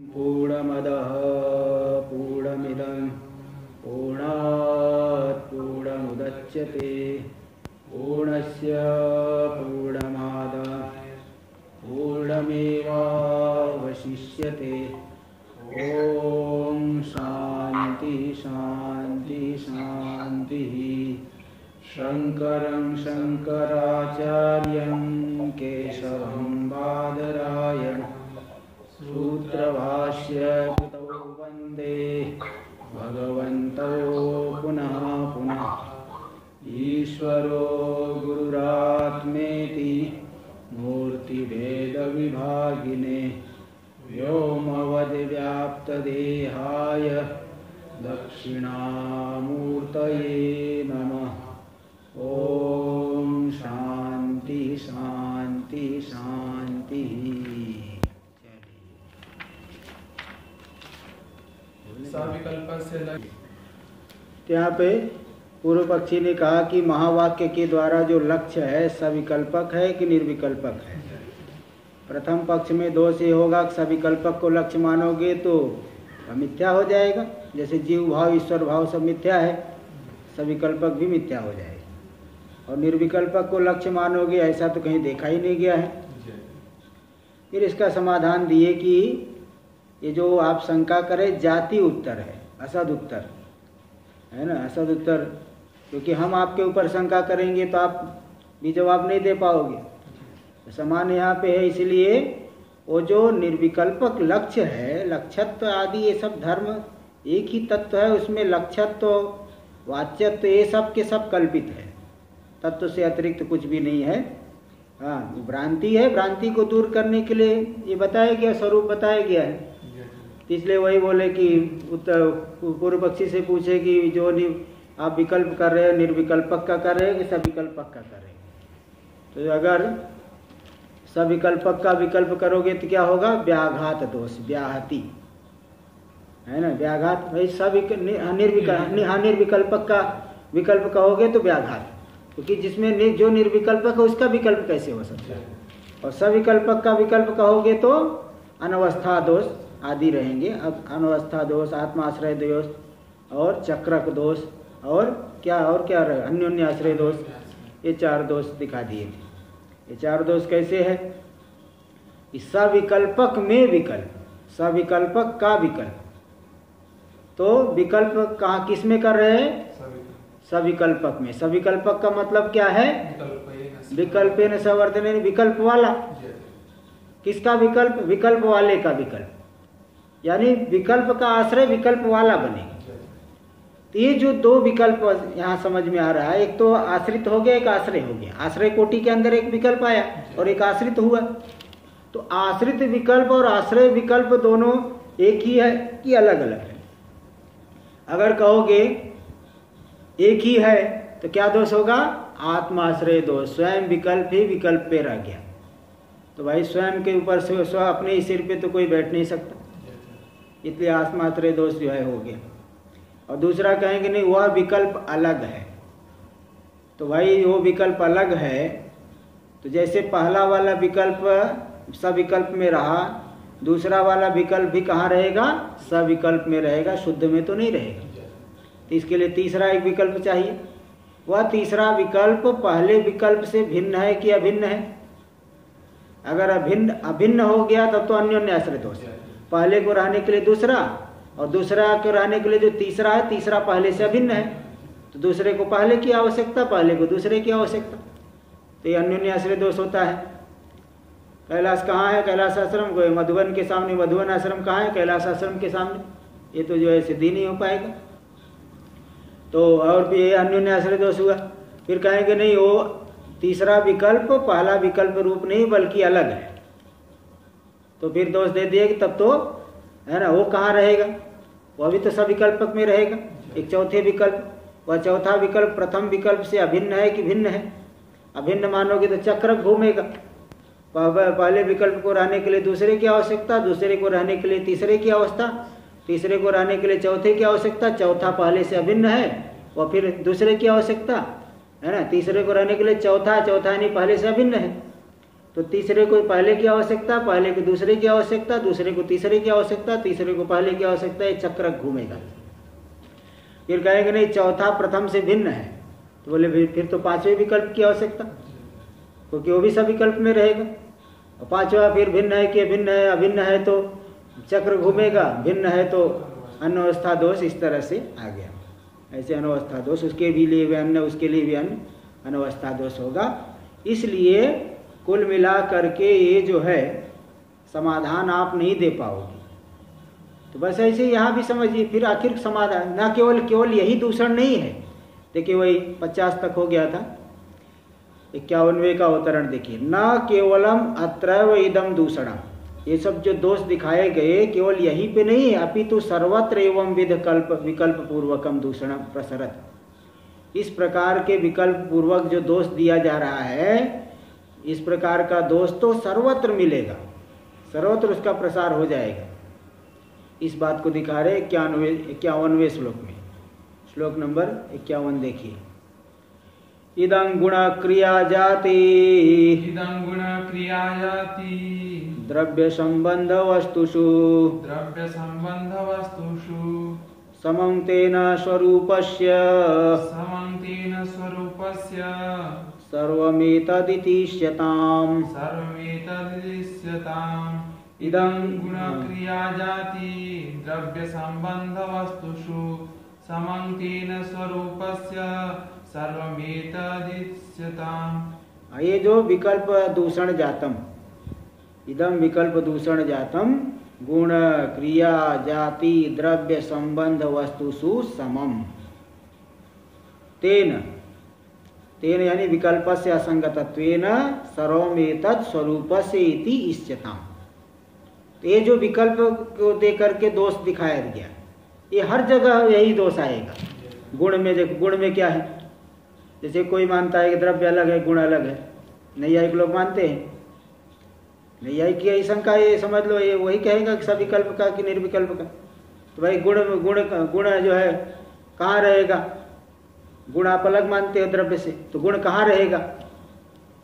पूर्णमदः पूर्णमिदं पूर्णात् पूर्णमुदच्यते पूर्णस्य पूर्णमादाय पूर्णमेवावशिष्यते। ॐ शान्ति शान्ति शान्तिः। शङ्करं शङ्कराचार्यं केशवं बादरायणं सूत्रभाष्य कृतौ वन्दे भगवन्तौ पुनः पुनः। ईश्वरो गुरुरात्मेति मूर्तिभेदविभागिने व्योमवद्व्याप्तदेहाय दक्षिणामूर्तये नमः। ओम शांति शांति शांति। यहाँ पे पूर्व पक्षी ने कहा कि महावाक्य के द्वारा जो लक्ष्य है सविकल्पक है कि निर्विकल्पक है। प्रथम पक्ष में दोष ये होगा कि सविकल्पक को लक्ष्य मानोगे तो मिथ्या हो जाएगा। जैसे जीव भाव ईश्वर भाव सब मिथ्या है, सविकल्पक भी मिथ्या हो जाएगा। और निर्विकल्पक को लक्ष्य मानोगे ऐसा तो कहीं देखा ही नहीं गया है। फिर इसका समाधान दिए कि ये जो आप शंका करें जाति उत्तर है, असद उत्तर है ना, असद उत्तर। क्योंकि हम आपके ऊपर शंका करेंगे तो आप भी जवाब नहीं दे पाओगे। तो समान यहाँ पे है, इसलिए वो जो निर्विकल्पक लक्ष्य है, लक्ष्यत्व आदि ये सब धर्म एक ही तत्व है, उसमें लक्ष्यत्व वाच्यत्व ये सब के सब कल्पित है, तत्व से अतिरिक्त कुछ भी नहीं है। हाँ, भ्रांति है, भ्रांति को दूर करने के लिए ये बताया गया, स्वरूप बताया गया है। इसलिए वही बोले कि उत्तर पूर्व पक्षी से पूछे कि जो आप विकल्प कर रहे हैं निर्विकल्पक का कर रहे हैं कि सविकल्पक का कर रहे हैं। तो अगर सविकल्पक का विकल्प करोगे तो क्या होगा? व्याघात दोष, व्याहति है ना, व्याघात। भाई निर्विकल्पक का विकल्प कहोगे तो व्याघात, क्योंकि जिसमें जो निर्विकल्पक है उसका विकल्प कैसे हो सकता है। और सविकल्पक का विकल्प कहोगे तो अनवस्था दोष आदि रहेंगे। अब अनवस्था दोष, आत्माश्रय दोष और चक्रक दोष और क्या रहे, अन्योन्य आश्रय दोष, ये चार दोष दिखा दिए थे। ये चार दोष कैसे है? सविकल्पक में विकल्प, सविकल्पक का विकल्प। तो विकल्प कहाँ किस में कर रहे हैं? सविकल्पक में। सविकल्पक का मतलब क्या है? विकल्पेन सवर्धनेन, विकल्प वाला। किसका विकल्प? विकल्प वाले का विकल्प, यानी विकल्प का आश्रय विकल्प वाला बनेगा। तो ये जो दो विकल्प यहाँ समझ में आ रहा है, एक तो आश्रित हो गया, एक आश्रय हो गया। आश्रय कोटि के अंदर एक विकल्प आया और एक आश्रित हुआ। तो आश्रित विकल्प और आश्रय विकल्प दोनों एक ही है कि अलग अलग है? अगर कहोगे एक ही है तो क्या दोष होगा? आत्माश्रय दोष, स्वयं विकल्प ही विकल्प पे रह गया। तो भाई स्वयं के ऊपर से अपने ही सिर पे तो कोई बैठ नहीं सकता, इसलिए आत्माश्रय दोष जो है हो गया। और दूसरा कहेंगे नहीं वह विकल्प अलग है। तो भाई वो विकल्प अलग है तो जैसे पहला वाला विकल्प सविकल्प में रहा, दूसरा वाला विकल्प भी कहाँ रहेगा? सविकल्प में रहेगा, शुद्ध में तो नहीं रहेगा। तो इसके लिए तीसरा एक विकल्प चाहिए। वह तीसरा विकल्प पहले विकल्प से भिन्न है कि अभिन्न है? अगर अभिन्न हो गया तब तो अन्योन्य आश्रय दोष। पहले को रहने के लिए दूसरा और दूसरा को रहने के लिए जो तीसरा है, तीसरा पहले से अभिन्न है। तो दूसरे को पहले की आवश्यकता, पहले को दूसरे की आवश्यकता, तो ये अन्योन्य आश्रय दोष होता है। कैलाश कहाँ है? कैलाश आश्रम को, मधुबन के सामने मधुबन आश्रम कहाँ है? कैलाश आश्रम के सामने। ये तो जो है सिद्धि नहीं हो पाएगा। तो और भी ये अन्योन्य आश्रय दोष हुआ। फिर कहेंगे नहीं वो तीसरा विकल्प पहला विकल्प रूप नहीं बल्कि अलग है, तो फिर दोष दे दिए कि तब तो है ना वो कहाँ रहेगा? वह भी तो सविकल्पक में रहेगा। एक चौथे विकल्प, वह चौथा विकल्प प्रथम विकल्प से अभिन्न है कि भिन्न है? अभिन्न मानोगे तो चक्र घूमेगा। पहले विकल्प को रहने के लिए दूसरे की आवश्यकता, दूसरे को रहने के लिए तीसरे की अवस्था, तीसरे को रहने के लिए चौथे की आवश्यकता, चौथा पहले से अभिन्न है और फिर दूसरे की आवश्यकता है ना, तीसरे को रहने के लिए चौथा, चौथा नहीं पहले से अभिन्न है। तो तीसरे को पहले की आवश्यकता, पहले को दूसरे की आवश्यकता, दूसरे को तीसरे की आवश्यकता, तीसरे को पहले की आवश्यकता, ये चक्र घूमेगा। फिर कहेंगे नहीं चौथा प्रथम से भिन्न है, तो बोले फिर तो पांचवें विकल्प की आवश्यकता, क्योंकि वो भी सब विकल्प में रहेगा। और पांचवा फिर भिन्न है कि भिन्न है, अभिन्न है तो चक्र घूमेगा, भिन्न है तो अनवस्था दोष, इस तरह से आ गया। ऐसे अनवस्था दोष, उसके भी लिए भी अन्य, उसके लिए भी अन्य अनवस्था दोष होगा। इसलिए कुल मिला करके ये जो है समाधान आप नहीं दे पाओगे। तो बस ऐसे यहाँ भी समझिए, फिर आखिर समाधान ना केवल यही दूषण नहीं है। देखिए वही 50 तक हो गया था, 51वें का अवतरण देखिए, न केवलम अत्रैव इदम दूषणम, ये सब जो दोष दिखाए गए केवल यहीं पे नहीं है, अपितु सर्वत्र एवं विकल्प पूर्वकम दूषणम प्रसरत। इस प्रकार के विकल्प पूर्वक जो दोष दिया जा रहा है, इस प्रकार का दोष तो सर्वत्र मिलेगा, सर्वत्र उसका प्रसार हो जाएगा। इस बात को दिखा रहे 51वें श्लोक में। श्लोक नंबर 51 देखिए, इदं गुण क्रिया जाति द्रव्य संबंध वस्तुषु समं तेन स्वरूपस्य सर्वमेतदितिष्यताम् इदं गुण क्रिया जाति द्रव्य संबंध वस्तुषु समं तेन स्वरूपस्य सर्वमेतदितिष्यताम्। ये जो विकल्प दूषण जातम, इदम विकल्प दूषण जातम गुण क्रिया जाति द्रव्य संबंध वस्तुषु समम, तेन तेन यानी विकल्पस्य असंगतत्वेन सर्वमेतत् स्वरूपस्य इति इष्यताम्। ये जो विकल्प को दे करके दोष दिखाया गया, ये हर जगह यही दोष आएगा। गुण में देखो, गुण में क्या है, जैसे कोई मानता है कि द्रव्य अलग है गुण अलग है, नैयायिक लोग मानते हैं। नैयायिक की यही शंका, ये समझ लो, ये वही कहेगा कि सविकल्प का कि निर्विकल्प का। तो भाई गुण जो है कहाँ रहेगा, गुण आप अलग मानते हो द्रव्य से, तो गुण कहाँ रहेगा,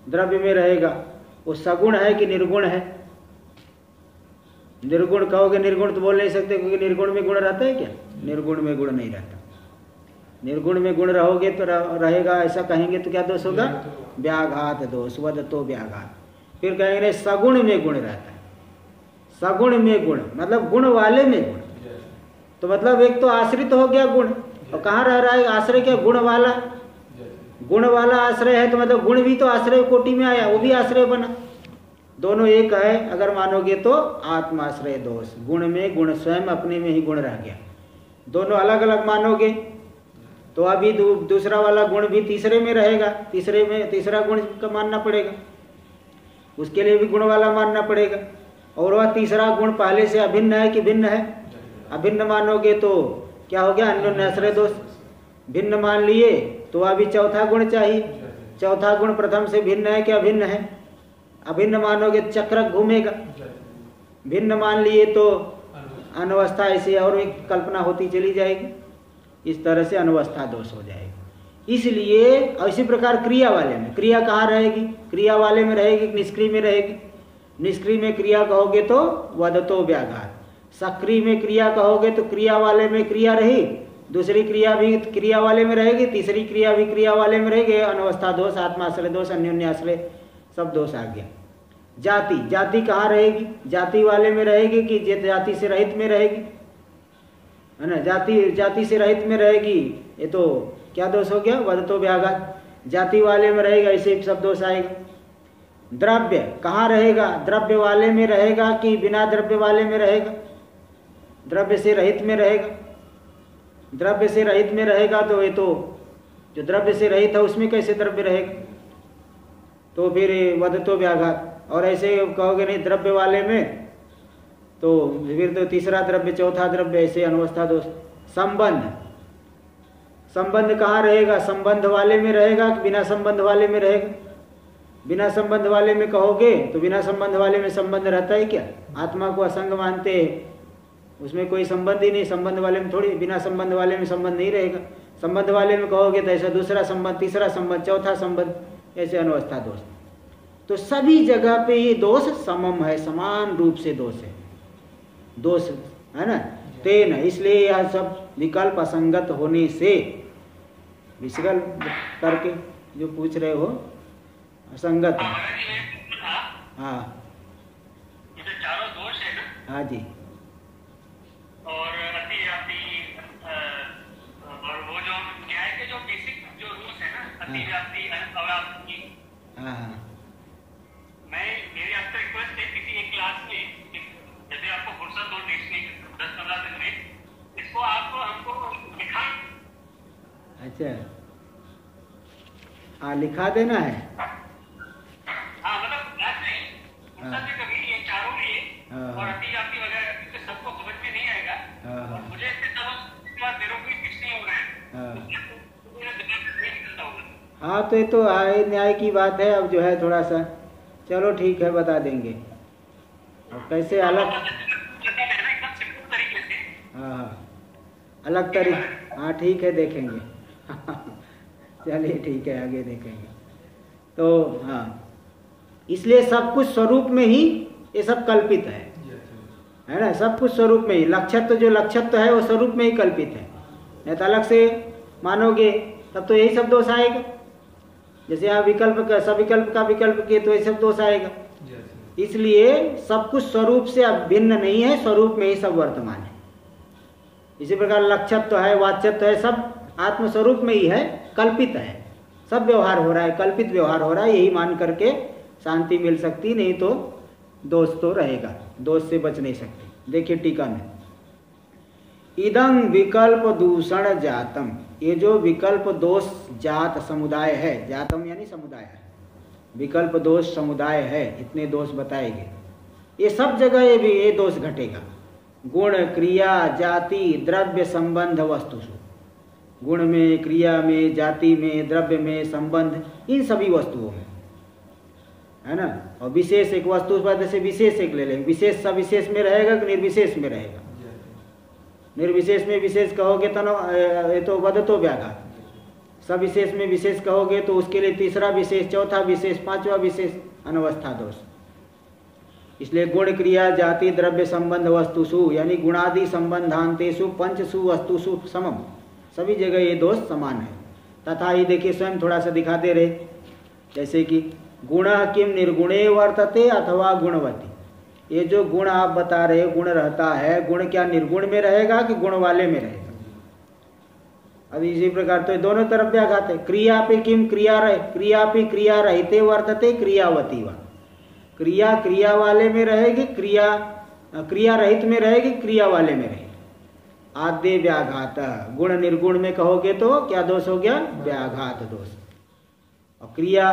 द्रव्य में रहेगा। वो सगुण है कि निर्गुण है। निर्गुण कहोगे, निर्गुण तो बोल नहीं सकते, क्योंकि निर्गुण में गुण रहता है क्या, निर्गुण में गुण नहीं रहता। निर्गुण में गुण रहोगे तो रहेगा, ऐसा कहेंगे तो क्या दोष होगा, व्याघात दोष, वदतो व्याघात। फिर कहेंगे नहीं सगुण में गुण रहता है, सगुण में गुण मतलब गुण वाले में गुण, तो मतलब एक तो आश्रित हो गया गुण, और कहाँ रह रहा है आश्रय, क्या गुण वाला, गुण वाला आश्रय है, तो मतलब गुण भी तो आश्रय कोटि में आया, वो भी आश्रय बना। दोनों एक है अगर मानोगे तो आत्माश्रय दोष, गुण में गुण स्वयं अपने में ही गुण रह गया। दोनों अलग अलग मानोगे तो अभी दूसरा वाला गुण भी तीसरे में रहेगा, तीसरा गुण का मानना पड़ेगा, उसके लिए भी गुण वाला मानना पड़ेगा। और वह तीसरा गुण पहले से अभिन्न है कि भिन्न है, अभिन्न मानोगे तो क्या हो गया, अन्योन्याश्रय दोष। भिन्न मान लिए तो अभी चौथा गुण चाहिए, चौथा गुण प्रथम से भिन्न है कि अभिन्न है, अभिन्न मानोगे चक्र घूमेगा। भिन्न मान लिए तो अनवस्था ऐसे और एक कल्पना होती चली जाएगी, इस तरह से अनवस्था दोष हो जाएगा। इसलिए इसी प्रकार क्रिया वाले में, क्रिया कहाँ रहेगी, क्रिया वाले में रहेगी, निष्क्रिय में रहेगी। निष्क्रिय में क्रिया कहोगे तो वदतो व्याघात, सक्रिय में क्रिया कहोगे तो क्रिया वाले में क्रिया रही, दूसरी क्रिया भी क्रिया वाले में रहेगी, तीसरी क्रिया भी क्रिया वाले में रहेगी। अनवस्था दोष, आत्माश्रय दोष, अन्योन्याश्रय सब दोष आ गया। जाति, जाति कहाँ रहेगी, जाति वाले में रहेगी कि जाति से रहित में रहेगी, है ना, जाति से रहित में रहेगी, ये तो क्या दोष हो गया, वदतो व्याघात। जाति वाले में रहेगा, ऐसे सब दोष आएगा। द्रव्य कहाँ रहेगा, द्रव्य वाले में रहेगा कि बिना द्रव्य वाले में रहेगा, द्रव्य से रहित में रहेगा। द्रव्य से रहित में रहेगा तो ये तो जो द्रव्य से रहित है उसमें कैसे द्रव्य रहेगा, तो फिर वदतो व्याघात। और ऐसे कहोगे नहीं द्रव्य वाले में, तो फिर तो तीसरा द्रव्य, चौथा द्रव्य, ऐसे अनवस्था दोष। संबंध, संबंध कहाँ रहेगा, संबंध वाले में रहेगा कि बिना संबंध वाले में रहेगा। बिना संबंध वाले में कहोगे तो बिना संबंध वाले में संबंध रहता है क्या, आत्मा को असंग मानते हैं, उसमें कोई संबंध ही नहीं, संबंध वाले में थोड़ी, बिना संबंध वाले में संबंध नहीं रहेगा। संबंध वाले में कहोगे तो ऐसा दूसरा संबंध, तीसरा संबंध, चौथा संबंध, ऐसे अनवस्था दोष। तो सभी जगह पे ये दोष समम है, समान रूप से दोष है, दोष है ना। तेन, इसलिए यह सब विकल्प असंगत होने से, विकल्प करके जो पूछ रहे हो असंगत है। हाँ चारों दोष है ना। हाँ जी। और अतिव्याप्ति और वो जो न्याय के जो बेसिक जो रूल्स है ना, अतिव्याप्ति अव्याप्ति। हाँ हाँ। मेरी आपसे रिक्वेस्ट है, किसी एक क्लास में यदि आपको फुर्सत हो नेक्स्ट वीक 10-15 दिन में, इसको आपको हमको लिखा। अच्छा हाँ, लिखा देना है। हाँ मतलब क्लास नहीं, फुर्सत में कभी ये चारों लिए और अतिव्याप्ति वगैरह सबको समझ में नहीं आएगा। और मुझे इसके समझ मेरे को कुछ नहीं हो रहा है, तो मेरा दिमाग नहीं निकलता होगा। हाँ तो ये तो आय न्याय की बात है। अब जो है थोड़ा सा, चलो ठीक है, बता देंगे। और कैसे अलग, हाँ हाँ अलग तरीके, हाँ ठीक है देखेंगे। चलिए ठीक है, आगे देखेंगे। तो हाँ, इसलिए सब कुछ स्वरूप में ही ये सब कल्पित है ना। सब कुछ स्वरूप में ही, लक्ष्यत्व जो लक्ष्यत्व है वो स्वरूप में ही कल्पित है। नहीं तो अलग से मानोगे तब तो यही सब दोष आएगा। जैसे यहाँ विकल्प का, सविकल्प का विकल्प किए तो ये सब दोष आएगा। इसलिए सब कुछ स्वरूप से अब भिन्न नहीं है, स्वरूप में ही सब वर्तमान है। इसी प्रकार लक्ष्यत्व है, वाच्यत्व है, सब आत्मस्वरूप में ही है, कल्पित है। सब व्यवहार हो रहा है, कल्पित व्यवहार हो रहा है। यही मान करके शांति मिल सकती, नहीं तो दोष तो रहेगा, दोष से बच नहीं सकते। देखिए टीका में, इदं विकल्प दूषण जातम, ये जो विकल्प दोष जात समुदाय है, जातम यानी समुदाय है, विकल्प दोष समुदाय है, इतने दोष बताए गए। ये सब जगह ये दोष घटेगा। गुण, क्रिया, जाति, द्रव्य, संबंध, वस्तुषु। गुण में, क्रिया में, जाति में, द्रव्य में, संबंध, इन सभी वस्तुओं में, है ना। और विशेष एक वस्तु पर जैसे विशेष एक ले लेंगे, विशेष सविशेष में रहेगा कि निर्विशेष में रहेगा। निर्विशेष में विशेष कहोगे तो वदतो व्याघात, सविशेष में विशेष कहोगे तो उसके लिए तीसरा विशेष, चौथा विशेष, पांचवा विशेष, अनवस्था दोष। इसलिए गुण, क्रिया, जाति, द्रव्य, संबंध, वस्तुषु यानी गुणादि संबंधांतेषु पंचसु वस्तुषु समम, सभी जगह ये दोष समान है। तथा ही देखिए स्वयं थोड़ा सा दिखाते रहे, जैसे कि गुण किम निर्गुणे वर्तते अथवा गुणवती। ये जो गुण आप बता रहे गुण रहता है, गुण क्या निर्गुण में रहेगा कि गुण वाले में रहेगा। अब इसी प्रकार तो दोनों तरफ व्याघात है। क्रिया पे किम क्रिया रहे, क्रिया पे क्रिया रहते वर्तते क्रियावती वा। क्रिया क्रिया वाले में रहेगी, क्रिया क्रिया रहित में रहेगी, क्रिया वाले में रहेगी। आद्य व्याघात, गुण निर्गुण में कहोगे तो क्या दोष हो गया? व्याघात दोष। और क्रिया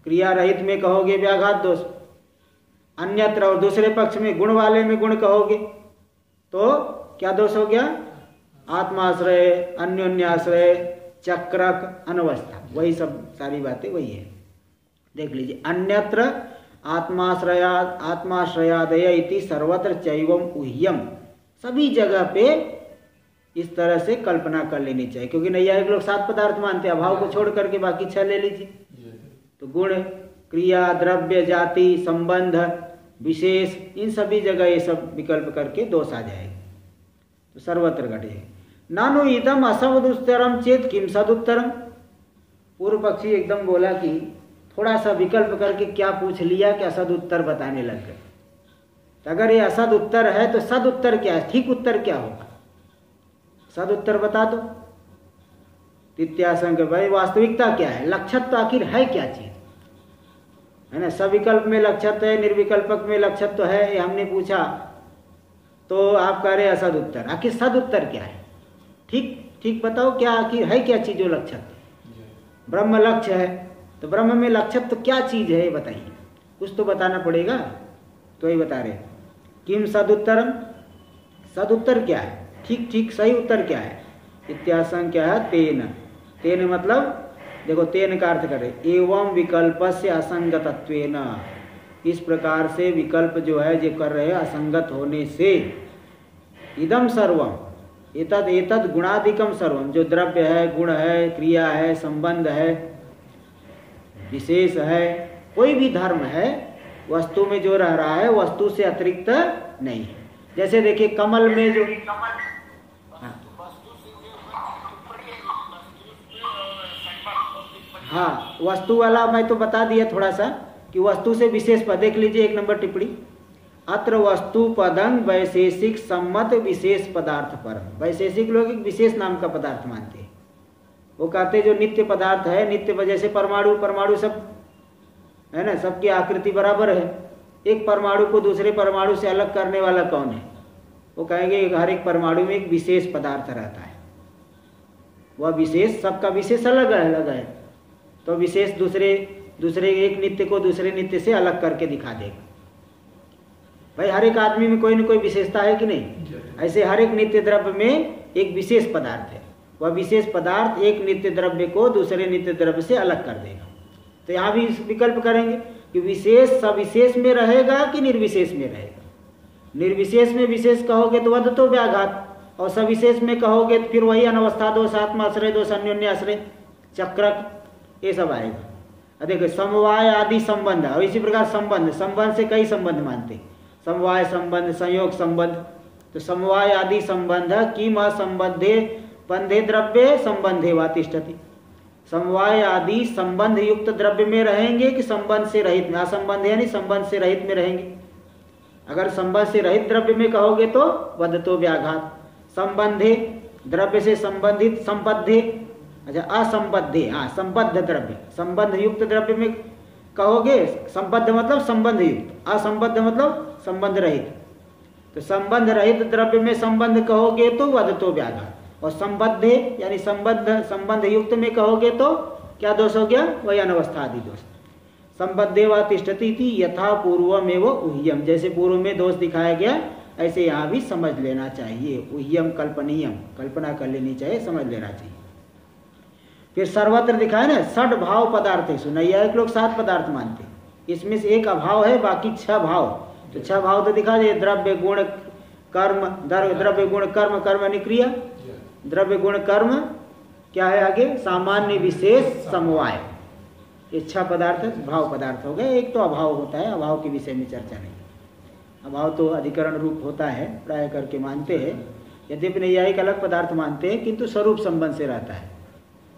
क्रिया रहित में कहोगे व्याघात दोष। अन्यत्र और दूसरे पक्ष में गुण वाले में गुण कहोगे तो क्या दोष हो गया? आत्माश्रय, अन्योन्याश्रय, चक्रक, अनवस्था, वही सब सारी बातें वही है। देख लीजिए, अन्यत्र आत्माश्रयादय इति सर्वत्र चैवम उह्यम, सभी जगह पे इस तरह से कल्पना कर लेनी चाहिए। क्योंकि नैयायिक लोग 7 पदार्थ मानते हैं, अभाव को छोड़ करके बाकी 6 ले लीजिए। तो गुण, क्रिया, द्रव्य, जाति, संबंध, विशेष, इन सभी जगह ये सब विकल्प करके दोष आ जाएगा, तो सर्वत्र घटे। नानु इदम असदुत्तरम चेत किम सदुत्तरम। पूर्व पक्षी एकदम बोला कि थोड़ा सा विकल्प करके क्या पूछ लिया कि असद उत्तर बताने लग गए। तो अगर ये असद उत्तर है तो सद उत्तर क्या है, ठीक उत्तर क्या होगा? सद उत्तर बता दो। तित्याशंक, भाई वास्तविकता क्या है, लक्ष्यत्व आखिर है क्या चीज, है ना। सविकल्प में लक्ष्यत्व है, निर्विकल्पक में लक्ष्यत्व है, ये हमने पूछा तो आप कह रहे असद उत्तर। आखिर सद उत्तर क्या है, ठीक ठीक बताओ, क्या आखिर है क्या चीज जो लक्ष्यत्व? ब्रह्म लक्ष्य है, तो ब्रह्म में लक्ष्यत्व क्या चीज है ये बताइए, कुछ तो बताना पड़ेगा। तो ये बता रहे किम सदुत्तरम, सदुत्तर क्या है, ठीक ठीक सही उत्तर क्या है? इत्याशंक क्या है? तेन। तेन मतलब देखो, तेन का अर्थ करे एवं विकल्पस्य असंगतत्वेन, इस प्रकार से विकल्प जो है जो कर रहे हैं असंगत होने से, इदम सर्वम एतद एतद गुणादिकम सर्वम, जो द्रव्य है, गुण है, क्रिया है, संबंध है, विशेष है, कोई भी धर्म है वस्तु में जो रह रहा है वस्तु से अतिरिक्त नहीं है। जैसे देखिए कमल में जो हाँ वस्तु वाला मैं तो बता दिया थोड़ा सा कि वस्तु से विशेष पद। देख लीजिए 1 नंबर टिप्पणी, अत्र वस्तु पदं वैशेषिक सम्मत विशेष पदार्थ परम। वैशेषिक लोग एक विशेष नाम का पदार्थ मानते हैं। वो कहते जो नित्य पदार्थ है, नित्य जैसे परमाणु सब है ना, सबकी आकृति बराबर है। एक परमाणु को दूसरे परमाणु से अलग करने वाला कौन है? वो कहेंगे हर एक परमाणु में एक विशेष पदार्थ रहता है। वह विशेष, सबका विशेष अलग है, तो विशेष दूसरे एक नित्य को दूसरे नित्य से अलग करके दिखा देगा। भाई हर एक आदमी में कोई न कोई विशेषता है कि नहीं? ऐसे हर एक नित्य द्रव्य में एक विशेष पदार्थ है। वह विशेष पदार्थ एक नित्य द्रव्य को दूसरे नित्य द्रव्य से अलग कर देगा। तो यहाँ भी विकल्प करेंगे कि विशेष सविशेष में रहेगा कि निर्विशेष में रहेगा। निर्विशेष में विशेष कहोगे तो वद तो व्याघात, और सविशेष में कहोगे तो फिर वही अनवस्था दोष, आत्मा आश्रय दोष, अन्योन्य आश्रय, चक्रक, ये सब आएगा। देखो समवाय आदि संबंध, और इसी प्रकार संबंध से कई संबंध मानते, समवाय संबंध, संयोग संबंध। तो समवाय आदि संबंध किम असंबद्धे बंधे द्रव्ये संबंधे वा तिष्ठति। समवाय आदि संबंध युक्त द्रव्य में रहेंगे कि संबंध से रहित में? असंबंध यानी संबंध से रहित में रहेंगे। अगर संबंध से रहित द्रव्य में कहोगे तो वदतो व्याघात। संबंधे द्रव्य से संबंधित, संबद्धे, अच्छा असंबद्धे, हाँ संबद्ध द्रव्य, संबंध युक्त द्रव्य में कहोगे, संबद्ध मतलब संबंध युक्त, असंबद्ध मतलब संबंध रहित। तो संबंध रहित द्रव्य में संबंध कहोगे तो वदतो व्याघात, और संबद्धे यानी संबंध युक्त में कहोगे तो क्या दोष हो गया? वही अनवस्था आदि दोष। संबद्धे वा तिष्ठति इति यथा पूर्वमेव उह्यम, जैसे पूर्व में दोष दिखाया गया ऐसे यहाँ भी समझ लेना चाहिए। उह्यम कल्पनीयम, कल्पना कर लेनी चाहिए, समझ लेना चाहिए। फिर सर्वत्र दिखाए ना 6 भाव पदार्थ है। सुनैया एक लोग 7 पदार्थ मानते, इसमें से एक अभाव है, बाकी 6 भाव। तो 6 भाव तो दिखा दे, द्रव्य गुण कर्म, द्रव्य गुण कर्म, कर्म निक्रिया, द्रव्य गुण कर्म क्या है आगे? सामान्य विशेष समवाय। ये 6 पदार्थ भाव पदार्थ हो गए। एक तो अभाव होता है, अभाव के विषय में चर्चा नहीं। अभाव तो अधिकरण रूप होता है, प्राय करके मानते हैं। यद्यपि नैयायिक अलग पदार्थ मानते हैं, किंतु स्वरूप संबंध से रहता है।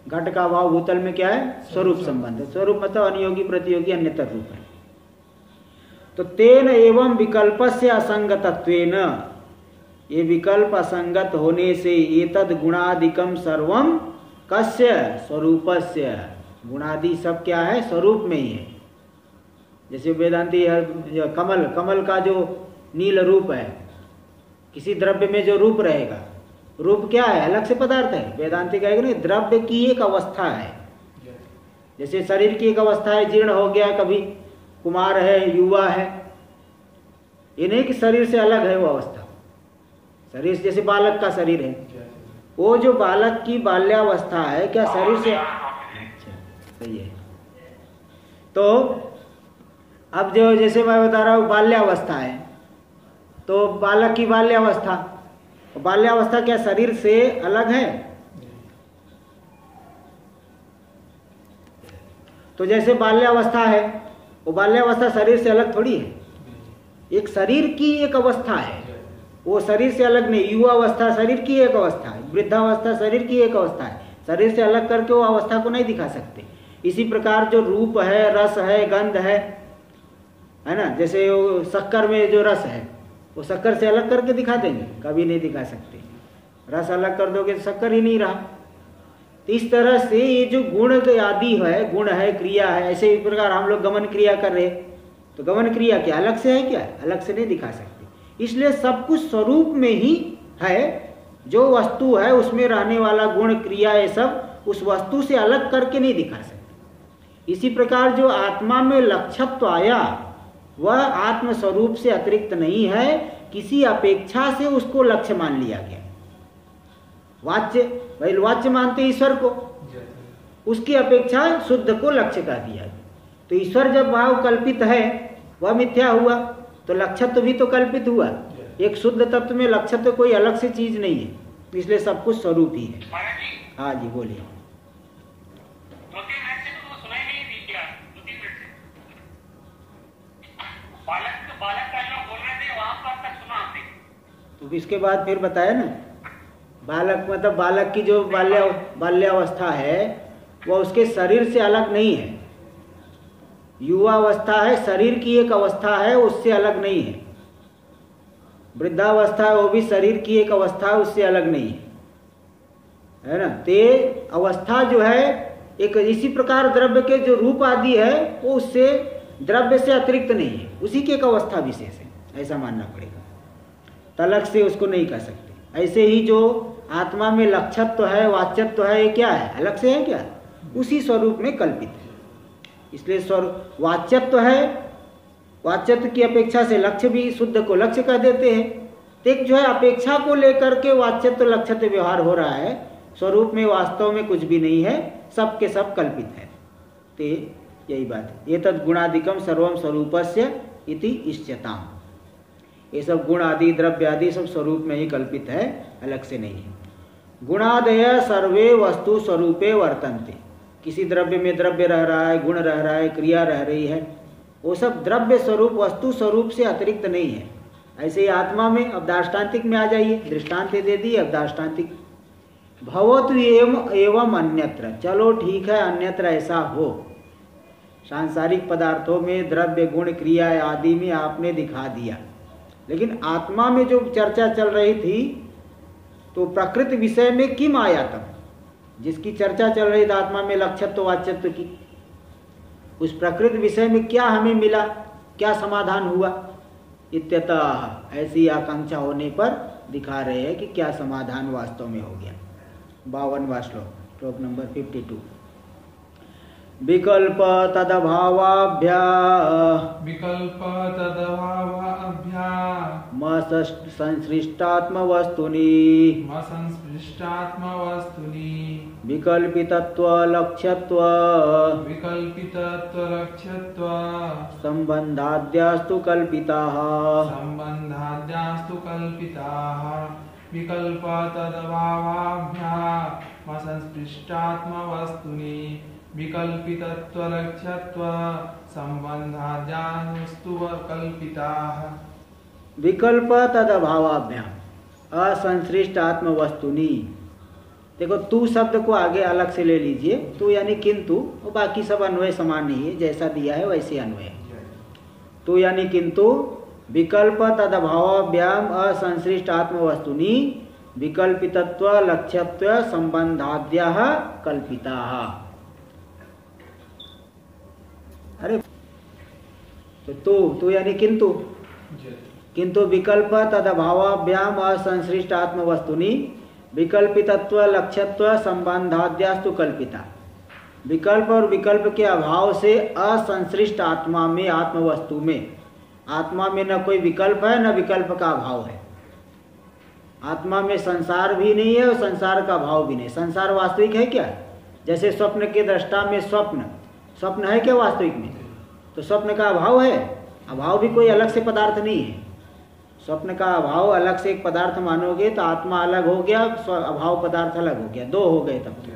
घट का अभाव भूतल में क्या है? स्वरूप संबंध। स्वरूप मतलब अनियोगी प्रतियोगी अन्यतर रूप है। तो तेन एवं विकल्पस्य असंगतत्वेन, ये विकल्प असंगत होने से एतद गुणादिकम सर्वम कस्य स्वरूपस्य, गुणादि सब क्या है? स्वरूप में ही है। जैसे वेदांती कमल का जो नील रूप है, किसी द्रव्य में जो रूप रहेगा, रूप क्या है? अलग से पदार्थ है। वेदांती कहेगा नहीं, द्रव्य की एक अवस्था है। जैसे शरीर की एक अवस्था है, जीर्ण हो गया, कभी कुमार है, युवा है, ये नहीं कि शरीर से अलग है वो अवस्था। शरीर जैसे बालक का शरीर है, वो जो बालक की बाल्यावस्था है क्या शरीर से? अच्छा सही है। तो अब जो जैसे मैं बता रहा हूँ बाल्यावस्था है, तो बालक की बाल्यावस्था, बाल्यावस्था क्या शरीर से अलग है? तो जैसे बाल्यावस्था है, वो बाल्यावस्था शरीर से अलग थोड़ी है। एक शरीर की एक अवस्था है, वो शरीर से अलग नहीं। युवावस्था शरीर की एक अवस्था है, वृद्धावस्था शरीर की एक अवस्था है। शरीर से अलग करके वो अवस्था को नहीं दिखा सकते। इसी प्रकार जो रूप है, रस है, गंध है ना, जैसे वो शक्कर में जो रस है, वो शक्कर से अलग करके दिखा देंगे? कभी नहीं दिखा सकते। रस अलग कर दोगे तो शक्कर ही नहीं रहा। तो इस तरह से ये जो गुण आदि है, गुण है, क्रिया है, ऐसे ही प्रकार हम लोग गमन क्रिया कर रहे, तो गमन क्रिया क्या अलग से है? क्या अलग से नहीं दिखा सकते। इसलिए सब कुछ स्वरूप में ही है। जो वस्तु है उसमें रहने वाला गुण, क्रिया, ये सब उस वस्तु से अलग करके नहीं दिखा सकते। इसी प्रकार जो आत्मा में लक्ष्यत्व आया, वह आत्म स्वरूप से अतिरिक्त नहीं है, किसी अपेक्षा से उसको लक्ष्य मान लिया गया। वाच्य, भाई वाच्य मानते ईश्वर को, उसकी अपेक्षा शुद्ध को लक्ष्य कर दिया। तो ईश्वर जब भाव कल्पित है, वह मिथ्या हुआ, तो लक्ष्यत्व भी तो कल्पित हुआ। एक शुद्ध तत्व में लक्ष्यत्व कोई अलग से चीज नहीं है, इसलिए सब कुछ स्वरूप ही है। हाँ जी बोलिए। तो इसके बाद फिर बताया ना, बालक मतलब बालक की जो बाल्यावस्था है वह उसके शरीर से अलग नहीं है। युवावस्था है, शरीर की एक अवस्था है, उससे अलग नहीं है। वृद्धावस्था है, वो भी शरीर की एक अवस्था है, उससे अलग नहीं है ना। ते अवस्था जो है एक इसी प्रकार द्रव्य के जो रूप आदि है वो उससे द्रव्य से अतिरिक्त नहीं है, उसी की एक अवस्था विशेष है, ऐसा मानना पड़ेगा। तलक से उसको नहीं कह सकते। ऐसे ही जो आत्मा में लक्ष्यत्व है, वाच्यत्व है, ये क्या है? अलग से है क्या? उसी स्वरूप में कल्पित है। इसलिए वाच्यत्व है, वाच्यत्व की अपेक्षा से लक्ष्य भी शुद्ध को लक्ष्य कह देते हैं। एक जो है अपेक्षा को लेकर के वाच्यत्व लक्ष्यत्व व्यवहार हो रहा है, स्वरूप में वास्तव में कुछ भी नहीं है, सब के सब कल्पित है। तो यही बात है। ये तद गुणादिकम सर्वम स्वरूपस्य इति इष्यताम। ये सब गुण आदि द्रव्य आदि सब स्वरूप में ही कल्पित है, अलग से नहीं है। गुणादय सर्वे वस्तु स्वरूपे वर्तन्ते। किसी द्रव्य में द्रव्य रह रहा है, गुण रह रहा है, क्रिया रह रही है, वो सब द्रव्य स्वरूप वस्तु स्वरूप से अतिरिक्त नहीं है। ऐसे ही आत्मा में, अब दार्ष्टान्तिक में आ जाइए, दृष्टांत दे दी। अब दार्ष्टान्तिक भवतु एवं अन्यत्र, चलो ठीक है अन्यत्र ऐसा हो। सांसारिक पदार्थों में द्रव्य गुण क्रिया आदि में आपने दिखा दिया, लेकिन आत्मा में जो चर्चा चल रही थी तो प्रकृति विषय में किम आया तब, जिसकी चर्चा चल रही थी आत्मा में लक्ष्यत्व वाच्यत्व की, उस प्रकृति विषय में क्या हमें मिला, क्या समाधान हुआ? इत्यतः ऐसी आकांक्षा होने पर दिखा रहे हैं कि क्या समाधान वास्तव में हो गया। 52वां श्लोक नंबर 52। विकल्प तदभावाभ्या संसृष्टात्मवस्तुनि विकल्पितत्व लक्ष्यत्व संबंधाद्यास्तु कल्पिताः विकल्प तदभावाभ्याम संस्पृष्टात्मवस्तुनि विकल्पितत्वलक्ष्यत्व संबंधाद्यास्तु कल्पिताः। विकल्प तदभावाभ्याम असंश्लिष्ट आत्मवस्तुनि। देखो तू शब्द को आगे अलग से ले लीजिए, तू यानी किंतु, और बाकी सब अन्वय समान नहीं है, जैसा दिया है वैसे अन्वय है। तू यानी किंतु विकल्प तदभावाभ्याम असंश्लिष्ट आत्मवस्तुनि विकल्पितत्व लक्ष्यत्व संबंधाद्याः कल्पिताः। अरे तो यानी किंतु विकल्प तदभावाभ्याम असंश्लिष्ट आत्मवस्तुनि विकल्पितत्व लक्ष्यत्व संबंधाद्यास्तु कल्पिता। विकल्प और विकल्प के अभाव से असंश्लिष्ट आत्मा में, आत्मवस्तु में, आत्मा में न कोई विकल्प है न विकल्प का अभाव है। आत्मा में संसार भी नहीं है और संसार का अभाव भी नहीं। संसार वास्तविक है क्या? जैसे स्वप्न के दृष्टा में स्वप्न है क्या वास्तविक में? तो स्वप्न का अभाव है, अभाव भी कोई अलग से पदार्थ नहीं है। स्वप्न का अभाव अलग से एक पदार्थ मानोगे तो आत्मा अलग हो गया, अभाव पदार्थ अलग हो गया, दो हो गए तब तो।